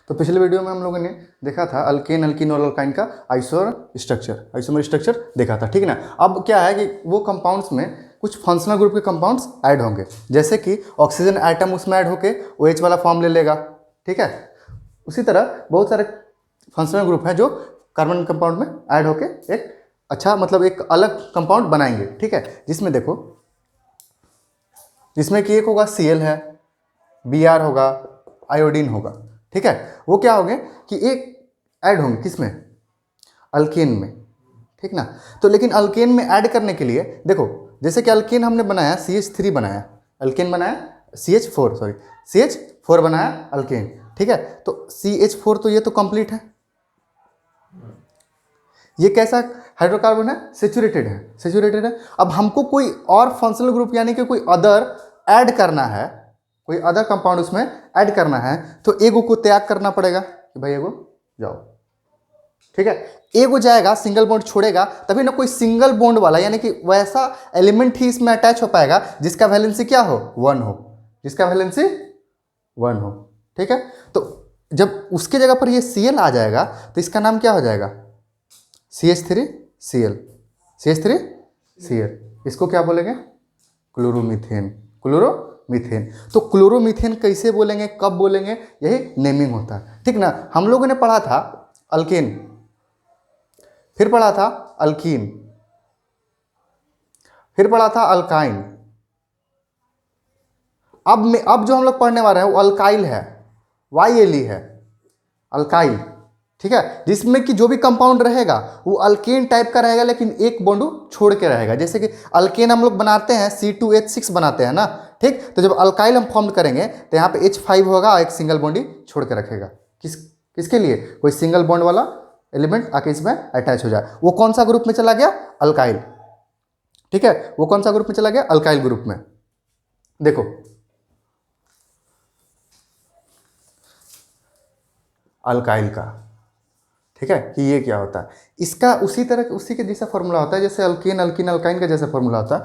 तो पिछले वीडियो में हम लोगों ने देखा था अल्केन अल्कीन और अल्काइन का आइसोमर स्ट्रक्चर देखा था, ठीक है ना। अब क्या है कि वो कंपाउंड्स में कुछ फंक्शनल ग्रुप के कंपाउंड्स ऐड होंगे, जैसे कि ऑक्सीजन एटम उसमें ऐड होके OH वाला फॉर्म ले लेगा, ठीक है। उसी तरह बहुत सारे फंक्शनल ग्रुप हैं जो कार्बन कंपाउंड में ऐड होके एक अच्छा मतलब एक अलग कंपाउंड बनाएंगे, ठीक है। जिसमें देखो, जिसमें कि एक होगा Cl है, Br होगा, आयोडीन होगा, ठीक है। वो क्या होंगे कि एक ऐड होंगे किसमें, अल्केन में, ठीक ना। तो लेकिन अल्केन में ऐड करने के लिए देखो, जैसे कि अल्केन हमने बनाया CH3 बनाया, अल्केन बनाया CH4 बनाया अल्केन, ठीक है। तो CH4 तो ये तो कंप्लीट है, ये कैसा हाइड्रोकार्बन है, सेचुरेटेड है। अब हमको कोई और फंक्शनल ग्रुप यानी कि कोई अदर ऐड करना है, कोई अदर कंपाउंड उसमें ऐड करना है, तो एगो को त्याग करना पड़ेगा कि भाई एगो जाओ, ठीक है। एगो जाएगा, सिंगल बॉन्ड छोड़ेगा, तभी ना कोई सिंगल बॉन्ड वाला यानी कि वैसा एलिमेंट ही इसमें अटैच हो पाएगा जिसका वैलेंसी क्या हो, 1 हो, जिसका वैलेंसी 1 हो, ठीक है। तो जब उसके जगह पर ये Cl आ जाएगा तो इसका नाम क्या हो जाएगा, CH3Cl, इसको क्या बोलेंगे, क्लोरोमीथेन। तो क्लोरोमीथेन कैसे बोलेंगे, कब बोलेंगे, यही नेमिंग होता है, ठीक ना। हम लोगों ने पढ़ा था अल्केन, फिर पढ़ा था अल्कीन, फिर पढ़ा था अल्काइन। अब जो हम लोग पढ़ने वाले हैं वो अल्काइल है, YLE है, अल्काइल, ठीक है। जिसमें कि जो भी कंपाउंड रहेगा वो अल्केन टाइप का रहेगा, लेकिन एक बॉन्ड छोड़ के रहेगा। जैसे कि अल्केन हम लोग बनाते हैं C2H6 बनाते हैं ना, ठीक। तो जब अल्काइल हम फॉर्म करेंगे तो यहाँ पे H5 होगा और एक सिंगल बॉन्ड ही छोड़ के रखेगा, किसके लिए, कोई सिंगल बॉन्ड वाला एलिमेंट आके इसमें अटैच हो जाए। वो कौन सा ग्रुप में चला गया, अल्काइल, ठीक है। वो कौन सा ग्रुप में चला गया, अल्काइल ग्रुप में। देखो अल्काइल का, ठीक है, कि ये क्या होता है, इसका उसी के जैसा फॉर्मूला होता है जैसे अल्केन अल्कीन अल्काइन का जैसा फॉर्मूला होता है,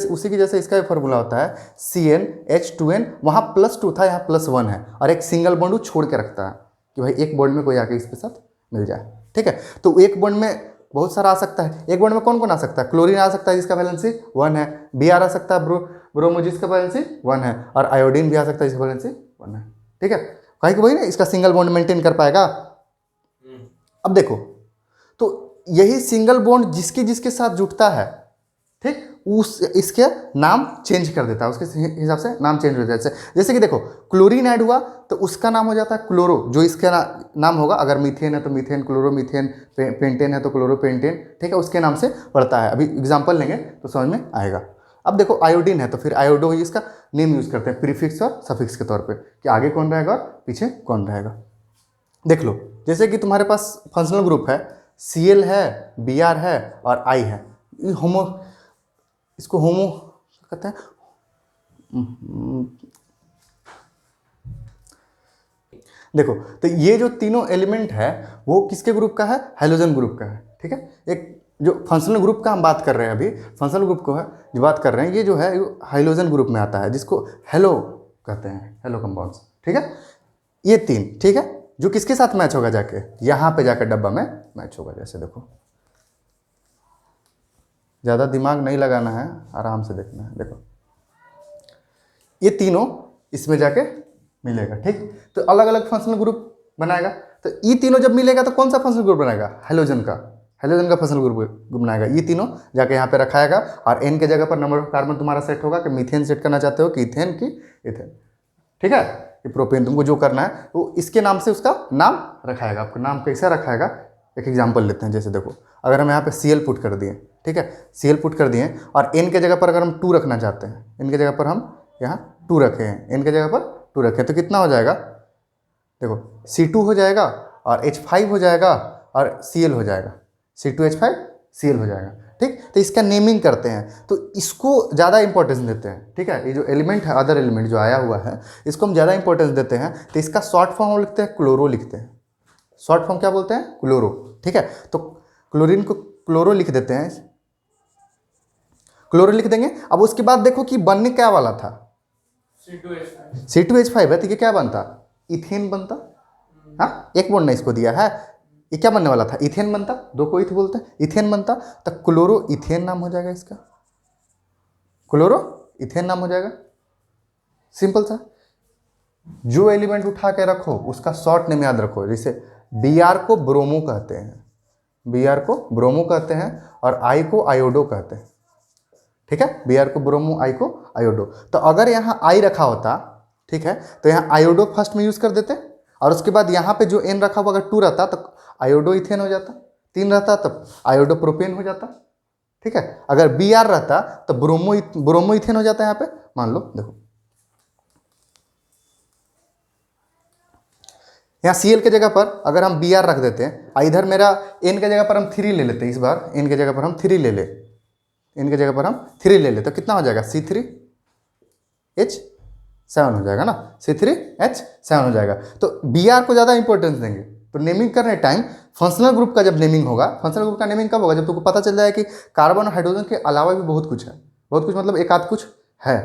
उसी के जैसे इसका भी फॉर्मूला होता है CnH2n। वहाँ +2 था, यहाँ +1 है, और एक सिंगल बॉन्ड छोड़ के रखता है कि भाई एक बॉन्ड में कोई आके इसके साथ मिल जाए, ठीक है। तो एक बॉन्ड में बहुत सारा आ सकता है, एक बॉन्ड में कौन कौन आ सकता है, क्लोरीन आ सकता है जिसका वैलेंसी 1 है, Br आ सकता है, ब्रोमो जिसका वैलेंसी 1 है, और आयोडीन भी आ सकता है जिसका वैलेंसी 1 है, ठीक है। कहीं कि वही ना इसका सिंगल बॉन्ड मेंटेन कर पाएगा। अब देखो, तो यही सिंगल बॉन्ड जिसके जिसके साथ जुटता है, ठीक, इसके नाम चेंज कर देता है, उसके हिसाब से नाम चेंज हो जाता है। जैसे कि देखो, क्लोरीन ऐड हुआ तो उसका नाम हो जाता है क्लोरो, जो इसका नाम होगा। अगर मीथेन है तो मीथेन क्लोरोमीथेन, पेंटेन है तो क्लोरोपेंटेन, ठीक है, उसके नाम से पड़ता है। अभी एग्जाम्पल लेंगे तो समझ में आएगा। अब देखो आयोडीन है तो फिर आयोडो ही इसका नेम यूज करते हैं, प्रीफिक्स और सफिक्स के तौर पर, कि आगे कौन रहेगा और पीछे कौन रहेगा। देख लो, जैसे कि तुम्हारे पास फंक्शनल ग्रुप है, Cl है, Br है और I है। इसको होमो कहते हैं। देखो, तो ये जो तीनों एलिमेंट है वो किसके ग्रुप का है, हैलोजन ग्रुप का है, ठीक है। एक जो फंक्शनल ग्रुप का हम बात कर रहे हैं, अभी फंक्शनल ग्रुप को है जो बात कर रहे हैं, ये जो है हाइलोजन ग्रुप में आता है, जिसको हेलो कहते हैं, हेलो कंपाउंड्स, ठीक है। ये 3, ठीक है, जो किसके साथ मैच होगा, जाके यहां पे जाकर डब्बा में मैच होगा। जैसे देखो, ज़्यादा दिमाग नहीं लगाना है, आराम से देखना है। देखो ये तीनों इसमें जाके मिलेगा, ठीक। तो अलग अलग फंक्शनल ग्रुप बनाएगा। तो ये तीनों जब मिलेगा तो कौन सा फंक्शनल ग्रुप बनाएगा, हैलोजन का फंक्शनल ग्रुप बनाएगा। ये तीनों जाके यहाँ पे रखाएगा, और N के जगह पर नंबर ऑफ कार्बन तुम्हारा सेट होगा कि मीथेन सेट करना चाहते हो कि इथेन की इथेन, ठीक है, कि प्रोपेन, तुमको जो करना है वो इसके नाम से उसका नाम रखाएगा। आपका नाम कैसा रखाएगा, एक एग्जांपल लेते हैं। जैसे देखो, अगर हम यहाँ पे Cl पुट कर दिए, ठीक है, Cl पुट कर दिए, और N के जगह पर अगर हम 2 रखना चाहते हैं, N के जगह पर हम यहाँ 2 रखे हैं, N के जगह पर 2 रखे, तो कितना हो जाएगा, देखो C2 हो जाएगा और H5 हो जाएगा और Cl हो जाएगा, C2H5 Cl हो जाएगा, ठीक। तो इसका नेमिंग करते हैं, तो इसको ज़्यादा इंपॉर्टेंस देते हैं, ठीक है। ये जो एलिमेंट है, अदर एलिमेंट जो आया हुआ है, इसको हम ज़्यादा इंपॉर्टेंस देते हैं। तो इसका शॉर्ट फॉर्म हम लिखते हैं क्लोरो, लिखते हैं शॉर्ट फॉर्म क्या बोलते हैं, क्लोरो, ठीक है। तो क्लोरीन को क्लोरो लिख देते हैं, क्लोरो लिख देंगे। अब उसके बाद देखो कि बनने क्या वाला था, C2H5 है, तो ये क्या बनता, इथेन बनता, हाँ, एक बॉन्ड ने इसको दिया है। ये क्या बनने वाला था? इथेन बनता, दो को इथ बोलते हैं, इथेन बनता, तो क्लोरो इथेन नाम हो जाएगा इसका, क्लोरो इथेन नाम हो जाएगा। सिंपल सा। जो एलिमेंट उठा के रखो उसका शॉर्ट नेम याद रखो। जैसे Br को ब्रोमो कहते हैं, Br को ब्रोमो कहते हैं, और I को आयोडो कहते हैं। ठीक है, Br को ब्रोमो, I को आयोडो। तो अगर यहाँ I रखा होता, ठीक है, तो यहाँ आयोडो फर्स्ट में यूज कर देते, और उसके बाद यहाँ पे जो N रखा हुआ अगर 2 रहता तो आयोडो इथेन हो जाता, 3 रहता तब आयोडो प्रोपेन हो जाता। ठीक है, अगर Br रहता तो ब्रोमो इथेन हो जाता है। यहाँ पे मान लो, देखो यहाँ Cl के जगह पर अगर हम Br रख देते हैं, इधर मेरा N के जगह पर हम 3 ले लेते हैं। इस बार N के जगह पर हम 3 ले ले, N के जगह पर हम 3 ले ले, तो कितना हो जाएगा? C3H7 हो जाएगा ना, C3H7 हो जाएगा। तो Br को ज़्यादा इंपॉर्टेंस देंगे। तो नेमिंग करने टाइम फंक्शनल ग्रुप का जब नेमिंग होगा, फंक्शनल ग्रुप का नेमिंग कब होगा? जब तुमको पता चल जाए कि कार्बन और हाइड्रोजन के अलावा भी बहुत कुछ है। बहुत कुछ मतलब एक आध कुछ है,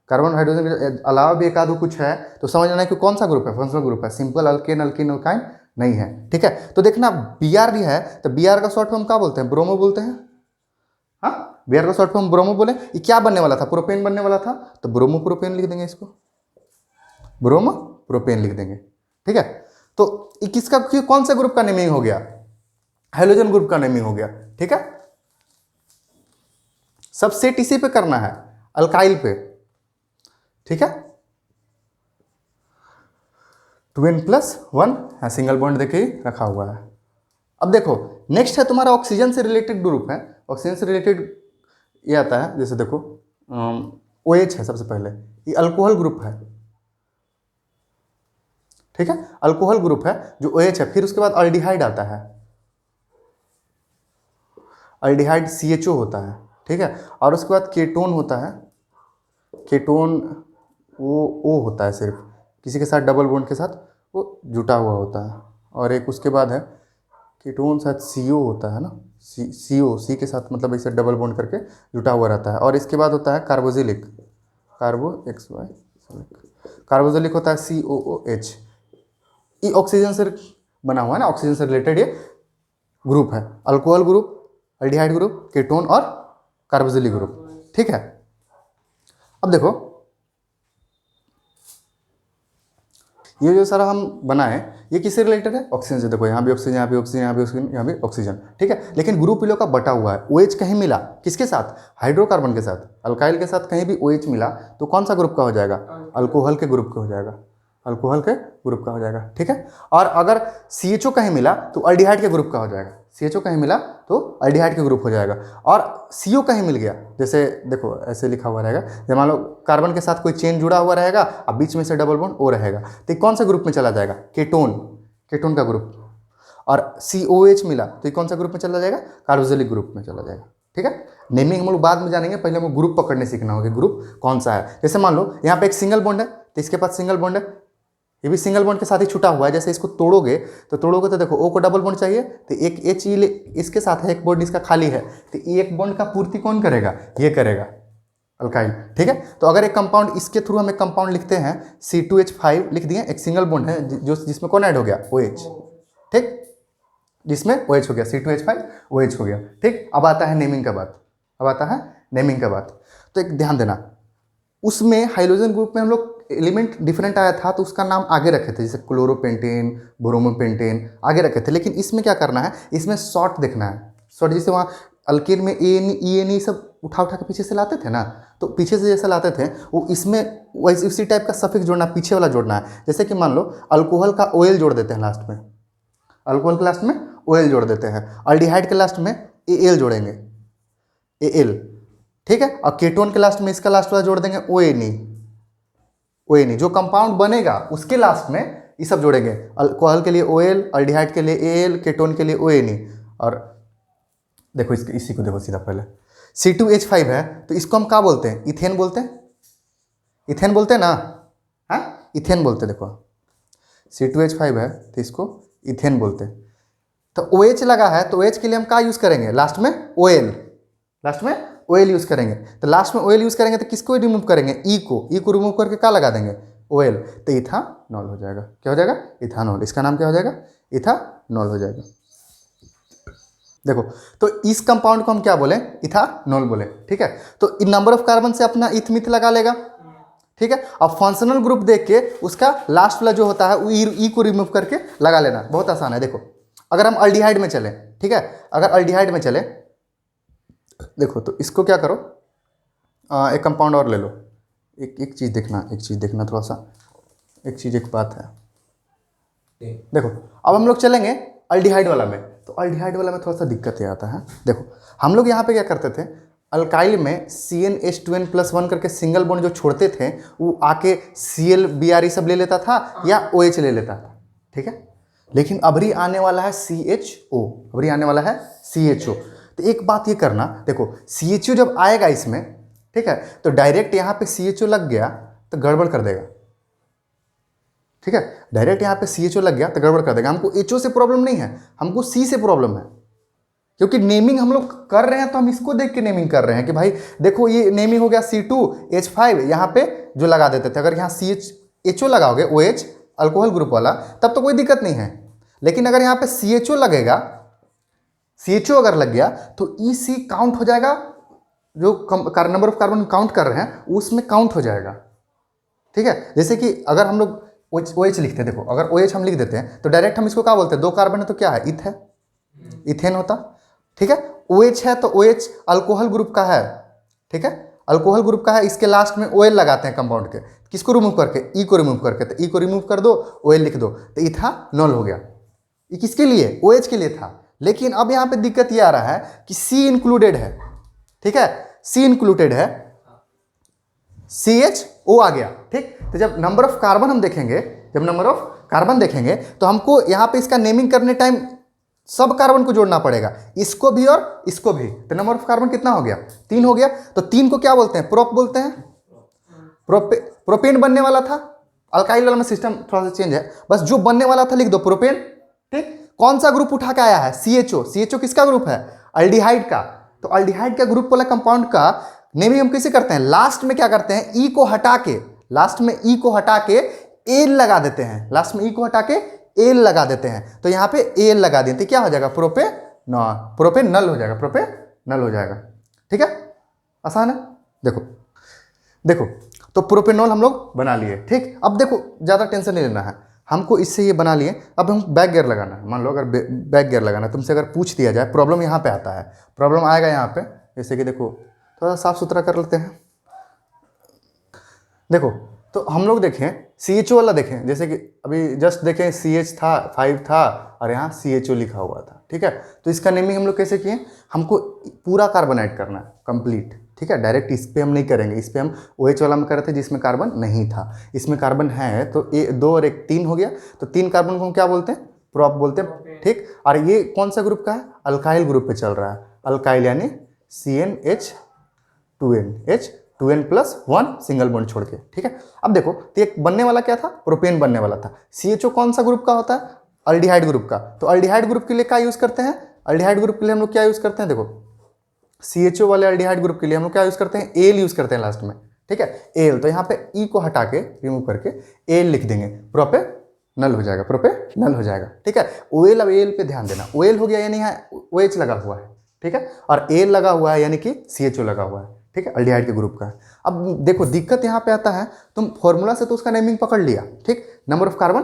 कार्बन हाइड्रोजन के अलावा भी एक आध कुछ है, तो समझ लेना कि कौन सा ग्रुप है? फंक्शनल ग्रुप है। सिंपल अल्केन, अल्कीन, अल्काइन नहीं है। ठीक है, तो देखना Br भी है, तो Br का शॉर्ट फॉर्म क्या बोलते हैं? ब्रोमो बोलते हैं। हाँ, Br का शॉर्ट फॉर्म ब्रोमो बोले। ये क्या बनने वाला था? प्रोपेन बनने वाला था, तो ब्रोमो प्रोपेन लिख देंगे, इसको ब्रोमो प्रोपेन लिख देंगे। ठीक है, तो किसका, कौन से ग्रुप का नेमिंग हो गया? हाइड्रोजन ग्रुप का नेमिंग हो गया। ठीक है, सब सेट इसी पे करना है, अल्काइल पे। ठीक है, 2n+1 सिंगल बॉन्ड देखे ही रखा हुआ है। अब देखो नेक्स्ट है तुम्हारा ऑक्सीजन से रिलेटेड ग्रुप है। ऑक्सीजन से रिलेटेड ये आता है, जैसे देखो OH है सबसे पहले, ये अल्कोहल ग्रुप है। ठीक है, अल्कोहल ग्रुप है जो OH है। फिर उसके बाद अल्डिहाइड आता है, अल्डिहाइड CHO होता है। ठीक है, और उसके बाद केटोन होता है, केटोन वो होता है सिर्फ, किसी के साथ डबल बॉन्ड के साथ वो जुटा हुआ होता है। और एक उसके बाद है कीटोन, शायद CO होता है ना, C के साथ मतलब ऐसे डबल बॉन्ड करके जुटा हुआ रहता है। और इसके बाद होता है कार्बोजिलिक, कार्बोजिलिक होता है COOH। ये ऑक्सीजन से बना हुआ है ना, ऑक्सीजन से रिलेटेड ये ग्रुप है। Alcohol group, aldehyde group, ketone और कार्बोजिलिक ग्रुप। ठीक है, अब देखो ये जो सारा हम बनाए ये किससे रिलेटेड है? ऑक्सीजन से। देखो यहाँ भी ऑक्सीजन, यहाँ भी ऑक्सीजन, यहाँ भी ऑक्सीजन, यहाँ भी ऑक्सीजन। ठीक है, लेकिन ग्रुप इलो का बटा हुआ है। OH कहीं मिला, किसके साथ? हाइड्रोकार्बन के साथ। अल्काइल के साथ कहीं भी OH मिला तो कौन सा ग्रुप का हो जाएगा? अल्कोहल के ग्रुप का हो जाएगा, अल्कोहल के ग्रुप का हो जाएगा। ठीक है, और अगर CHO कहीं मिला तो अल्डिहाइड के ग्रुप का हो जाएगा। CHO कहीं मिला तो अल्डिहाइड के ग्रुप हो जाएगा। और CO कहीं मिल गया, जैसे देखो ऐसे लिखा हुआ रहेगा, जैसे मान लो कार्बन के साथ कोई चेन जुड़ा हुआ रहेगा और बीच में से डबल बॉन्ड O रहेगा, तो कौन सा ग्रुप में चला जाएगा? केटोन, केटोन का ग्रुप। और COH मिला तो ये कौन सा ग्रुप में चला जाएगा? कार्बोजिलिक ग्रुप में चला जाएगा। ठीक है, नेमिंग हम लोग बाद में जानेंगे, पहले हमको ग्रुप पकड़ने सीखना होगा, ग्रुप कौन सा है। जैसे मान लो यहाँ पे एक सिंगल बॉन्ड है, तो इसके पास सिंगल बॉन्ड है, ये भी सिंगल बॉन्ड के साथ ही छुटा हुआ है। जैसे इसको तोड़ोगे तो देखो O को डबल बॉन्ड चाहिए, तो एक H इसके साथ है, एक बॉन्ड इसका खाली है, तो एक बॉन्ड का पूर्ति कौन करेगा? ये करेगा, अल्काइल। ठीक है, तो अगर एक कंपाउंड, इसके थ्रू हम एक कंपाउंड लिखते हैं C2H5 लिख दिए, एक सिंगल बॉन्ड है जो जिसमें कौन ऐड हो गया? OH। ठीक, जिसमें OH हो गया, C2H5 OH हो गया। ठीक, अब आता है नेमिंग का बात, अब आता है नेमिंग का बात। तो एक ध्यान देना, उसमें हाइड्रोजन ग्रुप में हम लोग एलिमेंट डिफरेंट आया था तो उसका नाम आगे रखे थे, जैसे क्लोरोपेंटेन, ब्रोमोपेंटेन आगे रखे थे। लेकिन इसमें क्या करना है? इसमें शॉर्ट देखना है, शॉर्ट। जैसे वहाँ अल्कीन में ANE सब उठा के पीछे से लाते थे ना, तो पीछे से जैसे लाते थे वो इसमें वैसे उसी टाइप का सफिक्स जोड़ना, पीछे वाला जोड़ना है। जैसे कि मान लो अल्कोहल का OL जोड़ देते हैं लास्ट में, अल्कोहल के लास्ट में OL जोड़ देते हैं, अल्डिहाइड के लास्ट में AL जोड़ेंगे, AL। ठीक है, और केटोन के लास्ट में इसका लास्ट वाला जोड़ देंगे ONE, ONE। जो कंपाउंड बनेगा उसके लास्ट में ये सब जोड़ेंगे, अल्कोहल के लिए OL, अल्डिहाइड के लिए AL, केटोन के लिए ONE। और देखो इसी को देखो सीधा, पहले C2H5 है तो इसको हम क्या बोलते हैं? इथेन बोलते हैं, इथेन बोलते हैं ना, हाँ इथेन बोलते हैं। देखो C2H5 है तो इसको इथेन बोलते हैं। तो OH लगा है तो OH के लिए हम क्या यूज़ करेंगे? लास्ट में OL, लास्ट में OL यूज़ करेंगे। तो लास्ट में OL यूज़ करेंगे तो किसको रिमूव करेंगे? E को रिमूव करके क्या लगा देंगे? OL, तो इथानॉल हो जाएगा। क्या हो जाएगा? इथानॉल। इसका नाम क्या हो जाएगा? इथानॉल हो जाएगा। देखो, तो इस कंपाउंड को हम क्या बोले? इथानॉल बोले। ठीक है, तो इन नंबर ऑफ कार्बन से अपना इथ मिथ लगा लेगा। ठीक है, अब फंक्शनल ग्रुप देख के उसका लास्ट वाला जो होता है वो ई को रिमूव करके लगा लेना, बहुत आसान है। देखो, अगर हम अल्डिहाइड में चले, ठीक है, अगर अल्डिहाइड में चले, देखो तो इसको क्या करो, एक कंपाउंड और ले लो। एक चीज़ देखना थोड़ा सा, एक बात है। देखो, अब हम लोग चलेंगे अल्डिहाइड वाला में, तो अल्डिहाइड वाला में थोड़ा सा दिक्कत ये आता है। देखो, हम लोग यहाँ पे क्या करते थे, अल्काइल में CnH2n+1 करके सिंगल बॉन्ड जो छोड़ते थे वो आके Cl Br सब ले लेता था या OH ले लेता था। ठीक है, लेकिन अभी आने वाला है CHO, अभी आने वाला है CHO। तो एक बात ये करना, देखो CHO जब आएगा इसमें, ठीक है, तो डायरेक्ट यहाँ पे CHO लग गया तो गड़बड़ कर देगा। ठीक है, डायरेक्ट यहाँ पे CHO लग गया तो गड़बड़ कर देगा। हमको HO से प्रॉब्लम नहीं है, हमको C से प्रॉब्लम है, क्योंकि नेमिंग हम लोग कर रहे हैं तो हम इसको देख के नेमिंग कर रहे हैं कि भाई देखो ये नेमिंग हो गया C2H5, यहाँ पे जो लगा देते थे, अगर यहाँ HO लगाओगे OH अल्कोहल ग्रुप वाला, तब तो कोई दिक्कत नहीं है। लेकिन अगर यहाँ पे CHO लगेगा, CHO अगर लग गया तो EC काउंट हो जाएगा, जो नंबर ऑफ कार्बन काउंट कर रहे हैं उसमें काउंट हो जाएगा। ठीक है, जैसे कि अगर हम लोग OH लिखते हैं, देखो अगर OH हम लिख देते हैं तो डायरेक्ट हम इसको क्या बोलते हैं, दो कार्बन है तो क्या है, इथ है, इथेन होता। ठीक है, OH है तो OH अल्कोहल ग्रुप का है। ठीक है, अल्कोहल ग्रुप का है, इसके लास्ट में OL लगाते हैं कंपाउंड के, किसको रिमूव करके, ई को रिमूव करके, तो ई को रिमूव कर दो, OL लिख दो, तो इथानॉल हो गया। ये किसके लिए? OH के लिए था। लेकिन अब यहाँ पे दिक्कत ये आ रहा है कि C इंक्लूडेड है। ठीक है, C इंक्लूडेड है, CHO आ गया। ठीक, तो जब नंबर ऑफ कार्बन हम देखेंगे, जब नंबर ऑफ कार्बन देखेंगे तो हमको यहाँ पे इसका नेमिंग करने टाइम सब कार्बन को जोड़ना पड़ेगा, इसको भी और इसको भी। तो नंबर ऑफ कार्बन कितना हो गया? 3 हो गया। तो 3 को क्या बोलते हैं? प्रोप बोलते हैं। प्रोपेन बनने वाला था, अल्काइल वाला में सिस्टम थोड़ा सा चेंज है, बस जो बनने वाला था लिख दो प्रोपेन। ठीक, कौन सा ग्रुप उठा के आया है? CHO। CHO किसका ग्रुप है? अल्डिहाइड का। तो अल्डिहाइड का ग्रुप वाला कंपाउंड का नेमिंग हम कैसे करते हैं? लास्ट में क्या करते हैं, ई को हटा के, लास्ट में ई को हटा के एल लगा देते हैं, लास्ट में ई को हटा के एल लगा देते हैं। तो यहाँ पे एल लगा देते, क्या हो जाएगा? प्रोपेनल हो जाएगा, प्रोपेनल हो जाएगा। ठीक है, आसान है। देखो देखो, तो प्रोपेनॉल हम लोग बना लिए। ठीक, अब देखो ज़्यादा टेंशन नहीं लेना है हमको, इससे ये बना लिए। अब हम बैक गियर लगाना है, मान लो अगर बैक गियर लगाना, तुमसे अगर पूछ दिया जाए, प्रॉब्लम यहाँ पे आता है, प्रॉब्लम आएगा यहाँ पे, जैसे कि देखो थोड़ा साफ सुथरा कर लेते हैं। देखो, तो हम लोग देखें CHO वाला देखें, जैसे कि अभी जस्ट देखें CH था, 5 था और यहाँ CHO लिखा हुआ था। ठीक है, तो इसका नेमिंग हम लोग कैसे किए? हमको पूरा कार्बन ऐड करना है, कंप्लीट। ठीक है, डायरेक्ट इस पे हम नहीं करेंगे, इस पे हम OH वाला में कर रहे थे जिसमें कार्बन नहीं था, इसमें कार्बन है, तो 2 और 1 3 हो गया। तो 3 कार्बन को हम क्या बोलते हैं? प्रोप बोलते हैं। ठीक, और ये कौन सा ग्रुप का है? अल्काइल ग्रुप पे चल रहा है, अल्काइल यानी CnH2n+1 सिंगल बॉन्ड छोड़ के। ठीक है, अब देखो तो एक बनने वाला क्या था? प्रोपेन बनने वाला था। CHO कौन सा ग्रुप का होता है? अल्डिहाइड ग्रुप का। तो अल्डिहाइड ग्रुप के लिए क्या यूज करते हैं? अल्डिहाइड ग्रुप के लिए हम लोग क्या यूज करते हैं? देखो CHO वाले अल्डिहाइड ग्रुप के लिए हम लोग क्या यूज करते हैं? एल यूज करते हैं लास्ट में। ठीक है, एल, तो यहाँ पे ई को हटा के रिमूव करके एल लिख देंगे, प्रोपेनल हो जाएगा, प्रोपेनल हो जाएगा। ठीक है, OL, अब एल पे ध्यान देना, OL हो गया यानी यहाँ OH लगा हुआ है। ठीक है, और एल लगा हुआ है यानी कि CHO लगा हुआ है। ठीक है, अल्डिहाइड के ग्रुप का है। अब देखो दिक्कत यहाँ पे आता है, तुम फॉर्मूला से तो उसका नेमिंग पकड़ लिया। ठीक, नंबर ऑफ कार्बन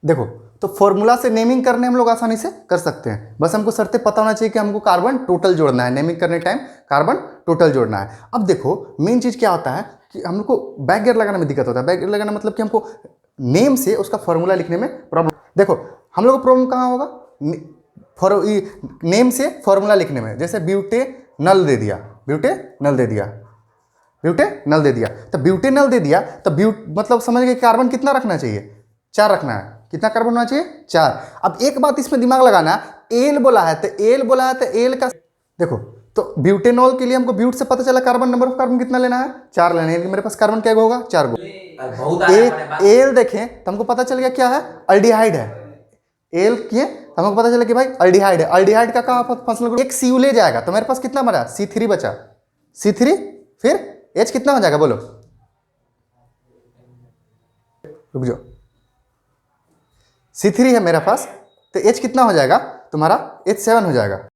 देखो, तो फॉर्मूला से नेमिंग करने हम लोग आसानी से कर सकते हैं, बस हमको शर्तें पता होना चाहिए कि हमको कार्बन टोटल जोड़ना है, नेमिंग करने टाइम कार्बन टोटल जोड़ना है। अब देखो मेन चीज़ क्या होता है कि हम लोग को बैक गियर लगाने में दिक्कत होता है। बैक गियर लगाना मतलब कि हमको नेम से उसका फॉर्मूला लिखने में प्रॉब्लम। देखो हम लोग को प्रॉब्लम कहाँ होगा? नेम से फॉर्मूला लिखने में। जैसे ब्यूटेनल दे दिया, ब्यूटेनल दे दिया, ब्यूटेनल दे दिया, तो ब्यूटेनल दे दिया तो मतलब समझ गए कार्बन कितना रखना चाहिए? 4 रखना है। कितना कार्बन होना चाहिए? 4। अब एक बात इसमें दिमाग लगाना, एल बोला है तो एल का देखो, तो ब्यूटेनॉल के लिए हमको ब्यूट से पता चला कार्बन, नंबर ऑफ कार्बन कितना लेना है? 4 लेना है। मेरे पास कार्बन क्या होगा? 4 गो। एल देखें तो हमको पता चल गया क्या है? अल्डिहाइड है। एल किए तो हमको पता चला कि भाई अल्डिहाइड है। अल्डिहाइड का कहा फंक्शनल ग्रुप? एक CU ले जाएगा, तो मेरे पास कितना बचा? C3 बचा। C3 फिर H कितना हो जाएगा बोलो? रुक जाओ, C3 है मेरा पास, तो H कितना हो जाएगा तुम्हारा, H7 हो जाएगा।